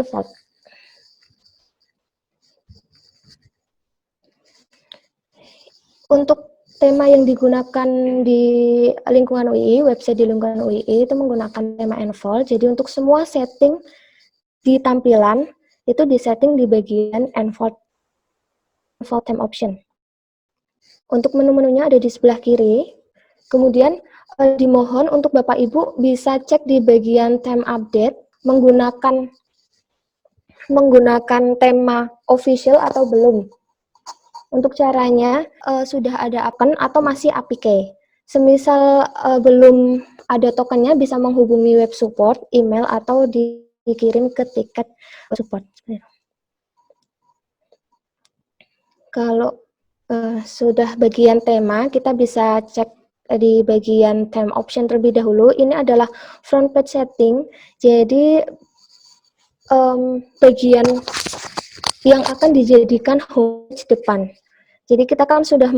Enfold. Untuk tema yang digunakan di lingkungan UI, website di lingkungan UI itu menggunakan tema Enfold. Jadi untuk semua setting di tampilan itu disetting di bagian Enfold theme option. Untuk menu-menunya ada di sebelah kiri. Kemudian dimohon untuk Bapak Ibu bisa cek di bagian theme update menggunakan tema official atau belum. Untuk caranya sudah ada token atau masih APK. Semisal belum ada tokennya bisa menghubungi web support, email atau dikirim ke tiket support. Kalau sudah bagian tema, kita bisa cek di bagian theme option terlebih dahulu. Ini adalah front page setting. Jadi bagian yang akan dijadikan homepage depan. Jadi kita kan sudah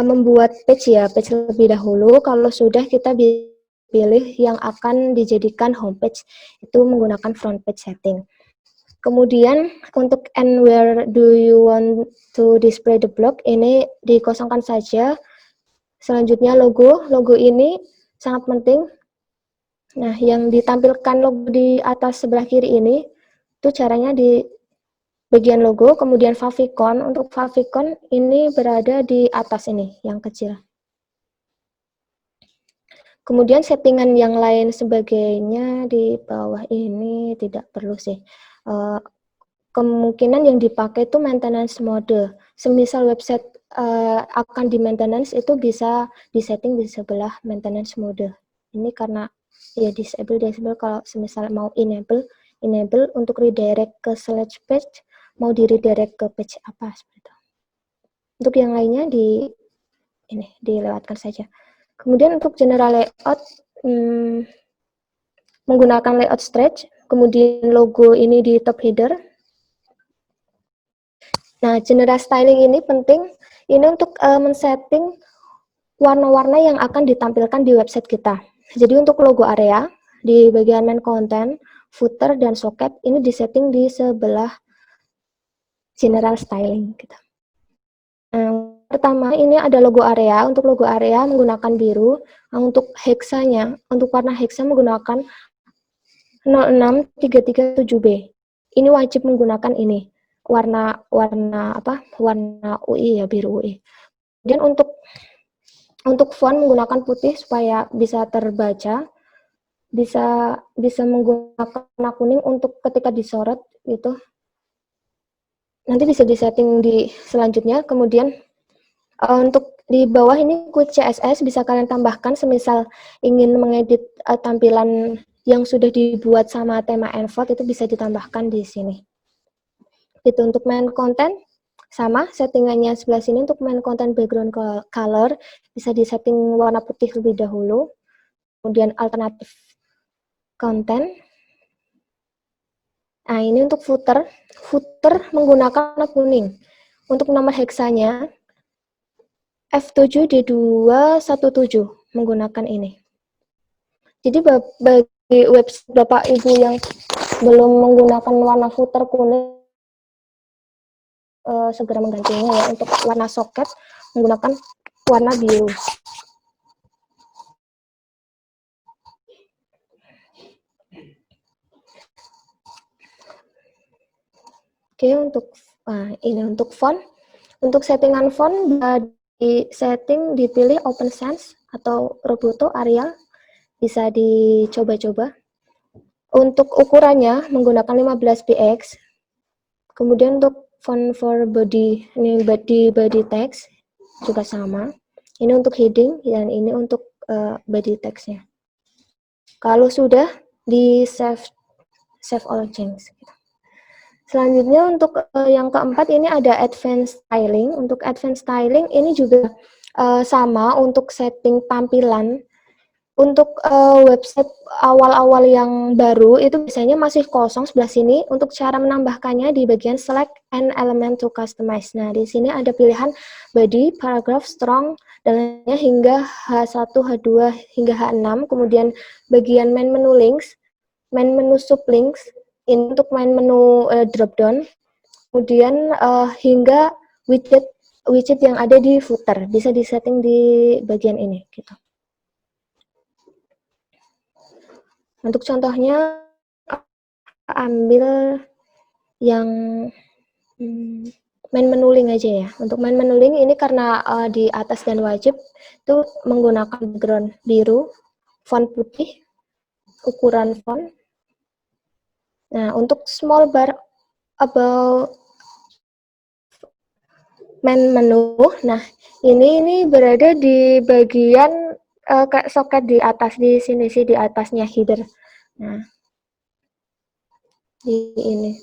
membuat page lebih dahulu. Kalau sudah, kita pilih yang akan dijadikan homepage itu menggunakan front page setting. Kemudian untuk and where do you want to display the block ini dikosongkan saja. Selanjutnya logo ini sangat penting. Nah, yang ditampilkan logo di atas sebelah kiri ini itu caranya di bagian logo. Kemudian favicon, untuk favicon ini berada di atas ini yang kecil. Kemudian settingan yang lain sebagainya di bawah ini tidak perlu sih. Kemungkinan yang dipakai itu maintenance mode. Semisal website akan di maintenance itu bisa disetting di sebelah maintenance mode. Ini karena ya disable kalau semisal mau enable untuk redirect ke slash page, mau di redirect ke page apa seperti itu. Untuk yang lainnya dilewatkan saja. Kemudian untuk general layout menggunakan layout stretch, kemudian logo ini di top header. Nah, general styling ini penting, ini untuk men-setting warna-warna yang akan ditampilkan di website kita. Jadi untuk logo area, di bagian main content, footer, dan socket, ini disetting di sebelah general styling. Pertama, ini ada logo area. Untuk logo area menggunakan biru. Nah, untuk hexanya, untuk warna hexa menggunakan 06337B. Ini wajib menggunakan ini. Warna UI ya, biru UI. Dan untuk font menggunakan putih supaya bisa terbaca, bisa menggunakan warna kuning untuk ketika disorot gitu. Nanti bisa disetting di selanjutnya. Kemudian untuk di bawah ini quick CSS bisa kalian tambahkan semisal ingin mengedit tampilan yang sudah dibuat sama tema Enfold itu bisa ditambahkan di sini. Itu untuk main content sama settingannya sebelah sini. Untuk main content background color bisa disetting warna putih lebih dahulu. Kemudian alternatif content. Nah, ini untuk footer menggunakan warna kuning. Untuk nomor hexanya F7D217 menggunakan ini. Jadi bagi website Bapak Ibu yang belum menggunakan warna footer kuning, segera menggantinya ya. Untuk warna socket menggunakan warna biru. Oke, ini untuk font. Untuk settingan font di setting dipilih Open Sans atau Roboto Arial, bisa dicoba-coba. Untuk ukurannya menggunakan 15 px. Kemudian untuk font for body, ini body text juga sama. Ini untuk heading dan ini untuk body textnya. Kalau sudah di save all changes. Selanjutnya untuk yang keempat ini ada advanced styling. Untuk advanced styling ini juga sama untuk setting tampilan. Untuk website awal-awal yang baru itu biasanya masih kosong sebelah sini. Untuk cara menambahkannya di bagian select an element to customize. Nah, di sini ada pilihan body, paragraph, strong, dan lainnya hingga H1, H2, hingga H6. Kemudian bagian main menu links, main menu sublinks, Ini untuk main menu drop down, kemudian hingga widget yang ada di footer bisa disetting di bagian ini gitu. Untuk contohnya ambil yang main menu link aja ya. Untuk main menu link ini karena di atas dan wajib itu menggunakan background biru, font putih, ukuran font. Nah, untuk small bar about main menu, nah ini berada di bagian kayak soket di atas di sini sih, di atasnya header. Nah, di ini.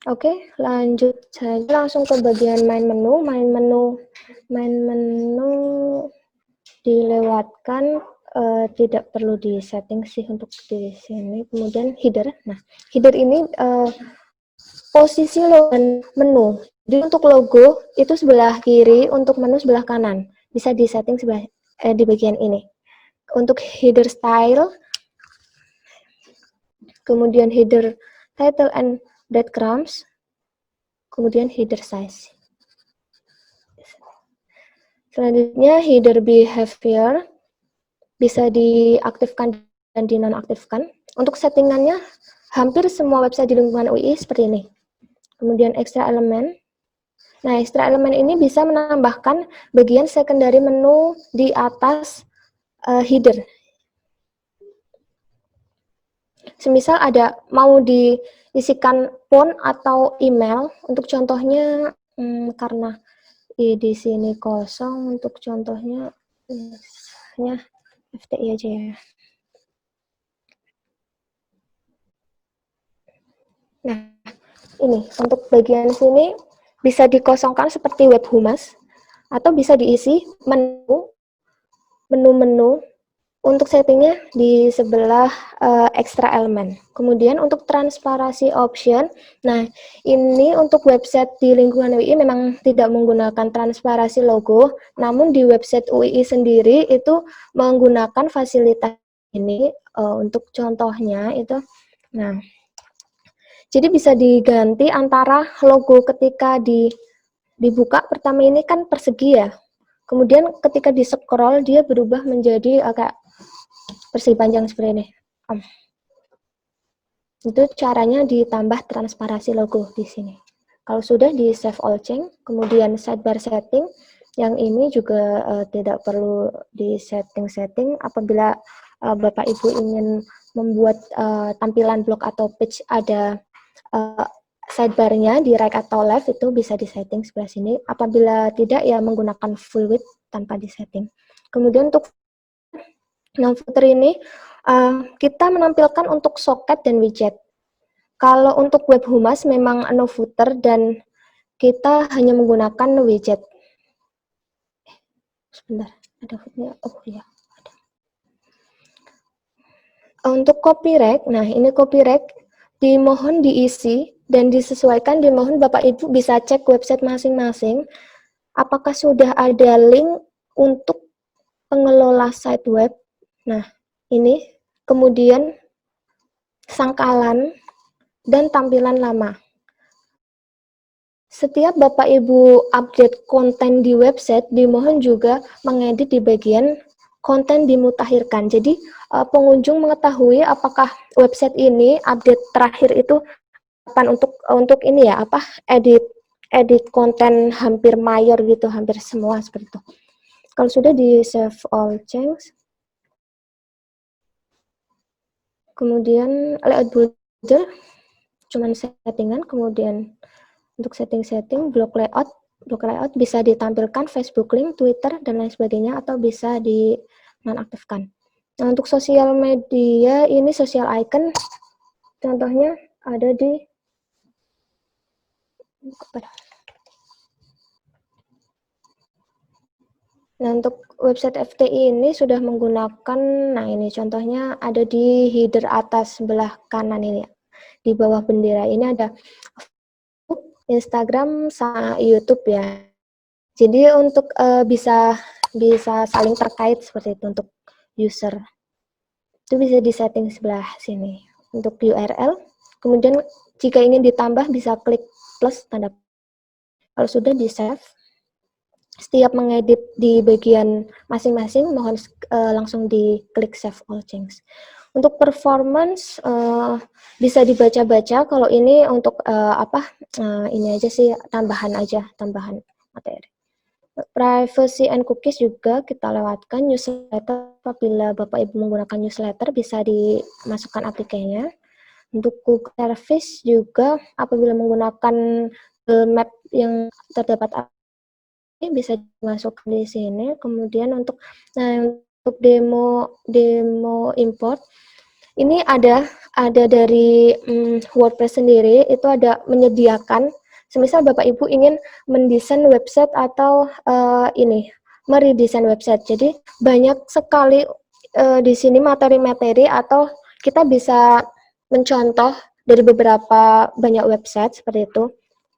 Oke, lanjut saja langsung ke bagian main menu. Main menu dilewatkan, tidak perlu di setting sih untuk di sini. Kemudian header. Nah, header ini posisi logo menu. Jadi untuk logo itu sebelah kiri, untuk menu sebelah kanan. Bisa di setting sebelah di bagian ini. Untuk header style, kemudian header title and breadcrumbs, kemudian header size. Selanjutnya header behavior bisa diaktifkan dan dinonaktifkan. Untuk settingannya hampir semua website di lingkungan UI seperti ini. Kemudian extra element. Nah, extra element ini bisa menambahkan bagian secondary menu di atas header. Semisal ada mau diisikan phone atau email, untuk contohnya karena di sini kosong, untuk contohnya hanya FTI aja ya. Nah, ini untuk bagian sini bisa dikosongkan seperti web humas atau bisa diisi menu-menu. Untuk settingnya di sebelah extra element. Kemudian untuk transparansi option, nah ini untuk website di lingkungan UI memang tidak menggunakan transparansi logo, namun di website UI sendiri itu menggunakan fasilitas ini. Untuk contohnya itu, nah jadi bisa diganti antara logo ketika dibuka pertama ini kan persegi ya, kemudian ketika di scroll dia berubah menjadi agak persegi panjang seperti ini. Itu caranya ditambah transparansi logo di sini. Kalau sudah di save all change, kemudian sidebar setting, yang ini juga tidak perlu di setting-setting. Apabila Bapak Ibu ingin membuat tampilan blog atau page ada sidebarnya di right atau left, itu bisa di setting sebelah sini. Apabila tidak, ya menggunakan full width tanpa di setting. Kemudian untuk footer ini kita menampilkan untuk soket dan widget. Kalau untuk web humas memang no footer dan kita hanya menggunakan widget. Sebentar, ada footernya. Oh iya, ada. Untuk copyright, nah ini copyright dimohon diisi dan disesuaikan. Dimohon Bapak Ibu bisa cek website masing-masing apakah sudah ada link untuk pengelola site web. Nah, ini kemudian sangkalan dan tampilan lama. Setiap Bapak Ibu update konten di website, dimohon juga mengedit di bagian konten dimutakhirkan. Jadi pengunjung mengetahui apakah website ini update terakhir itu kapan, untuk ini ya, edit konten hampir mayor gitu, hampir semua seperti itu. Kalau sudah di save all change, kemudian layout builder, cuman settingan, kemudian untuk setting-setting block layout bisa ditampilkan Facebook link, Twitter, dan lain sebagainya, atau bisa di nonaktifkan. Nah, untuk sosial media, ini social icon, contohnya ada di Nah, untuk website FTI ini sudah menggunakan, nah ini contohnya ada di header atas sebelah kanan ini, di bawah bendera ini ada Instagram sama YouTube ya. Jadi untuk bisa saling terkait seperti itu untuk user. Itu bisa di setting sebelah sini untuk URL. Kemudian jika ingin ditambah bisa klik plus tanda. Kalau sudah di save, setiap mengedit di bagian masing-masing mohon langsung diklik save all change. Untuk performance bisa dibaca-baca. Kalau ini untuk ini aja sih tambahan materi. Privacy and cookies juga kita lewatkan. Newsletter, apabila Bapak Ibu menggunakan newsletter bisa dimasukkan aplikasinya. Untuk Google Service juga apabila menggunakan Google Map yang terdapat bisa dimasukkan di sini. Kemudian untuk demo import ini ada dari WordPress sendiri, itu ada menyediakan. Semisal Bapak Ibu ingin mendesain website atau meredesain website. Jadi banyak sekali di sini materi-materi atau kita bisa mencontoh dari beberapa banyak website seperti itu.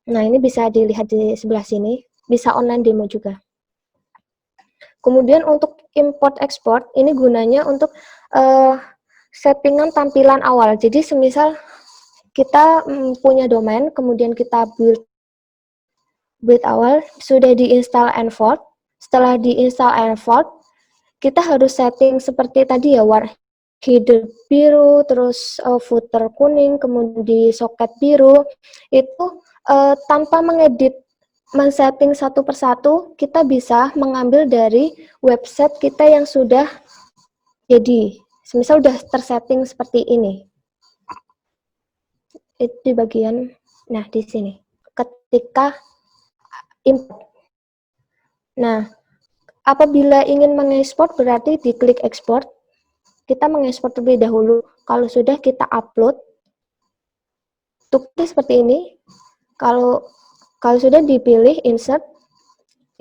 Nah, ini bisa dilihat di sebelah sini, bisa online demo juga. Kemudian untuk import export ini gunanya untuk settingan tampilan awal. Jadi semisal kita punya domain, kemudian kita build awal, sudah diinstal Envoy. Setelah diinstal Envoy, kita harus setting seperti tadi ya, header biru, terus footer kuning, kemudian di soket biru. Itu tanpa mengedit, men-setting satu persatu, kita bisa mengambil dari website kita yang sudah jadi. Semisal udah tersetting seperti ini. Itu di bagian, nah di sini. Ketika import. Nah, apabila ingin mengekspor berarti diklik export. Kita mengekspor terlebih dahulu. Kalau sudah kita upload. Tukti seperti ini. Kalau sudah dipilih insert,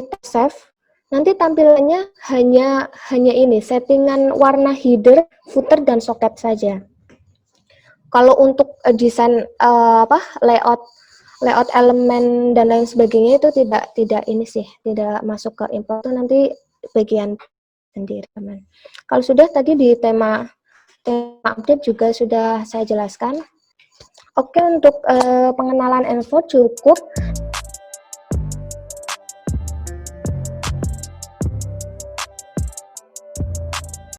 kita save. Nanti tampilannya hanya ini, settingan warna header, footer, dan soket saja. Kalau untuk desain layout elemen dan lain sebagainya itu tidak ini sih, tidak masuk ke import, itu nanti bagian sendiri, teman. Kalau sudah tadi di tema update juga sudah saya jelaskan. Oke, untuk pengenalan Envoy cukup.